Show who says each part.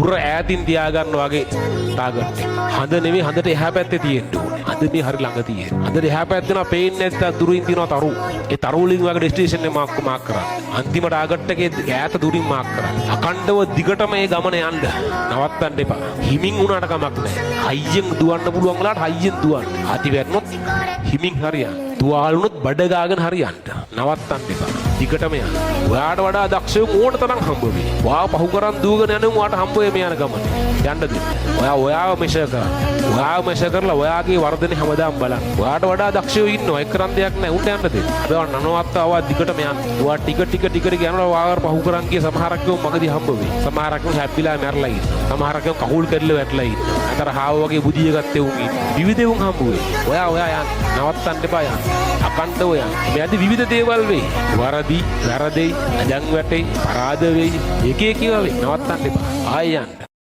Speaker 1: දුර ඈතින් තියාගන්න වගේ ටාගට් එක. හඳ නෙමෙයි හඳට එහා පැත්තේ තියෙන්න ඕනේ. හඳ මේ හරි ළඟ තියෙන. හඳට එහා පැත්තේ නා පේන්නේ නැත්නම් දුරින් තියෙනවා තරු. ඒ තරු වලින් වගේ ඩෙස්ටිනේෂන් එක මාක් කරන්න. අන්තිම ටාගට් එකේ ඈත දුරින් මාක් කරන්න. අකණ්ඩව දිගටම මේ ගමන යන්න. නවත්තන්න එපා. හිමින් වුණාට කමක් නැහැ. හයියෙන් දුවන්න පුළුවන් වෙලාවට හයියෙන් දුවන්න. අති වැටුනොත් හිමින් හරියන්න. තුවාල වුණොත් බඩ ගාගෙන හරියන්න. නවත්තන්න එපා. දිගටම යන්න. ඔයාට වඩා දක්ෂයෝ ඕන තරම් හම්බ වෙයි. ඔයා පහු කරන් දුවගෙන යනවා ඔයාට හම්බ වෙන්නේ යන ගමන. යන්න දෙන්න. ඔයාව මෙෂර් කරන්න. ඔයාව මෙෂර් කරලා ඔයාගේ වර්ධනේ හැමදාම බලන්න. ඔයාට වඩා දක්ෂයෝ ඉන්නවා. ඒක කරන් දෙයක් නැහැ. උන්ට යන්න දෙන්න. හැබැයි නනවත්තවා දිගටම යන්න. ඔයා ටික යනවා ඔයාව පහු කරන් ගිය සමහරක් මගදී හම්බ වෙයි. සමහරක් හැප්පිලා මැරලා ඉන්නවා. සමහරක් කහුල් කරලා වැටලා ඉන්නවා. අතර හාව වගේ බුදිය ගත්තේ උන් ඉන්නවා. විවිධ උන් හම්බ වෙයි. ඔයා යන්න. නවත්තන්න එපා යන්න. අකණ්ඩව යන්න. මේ අද විවිධ දේවල් වෙයි. වරදි, වැරදෙයි, අජං වැටෙයි, පරාද වෙයි. එක එක ඒවා වෙයි. නවත්තන්න එපා. ආයෙ යන්න.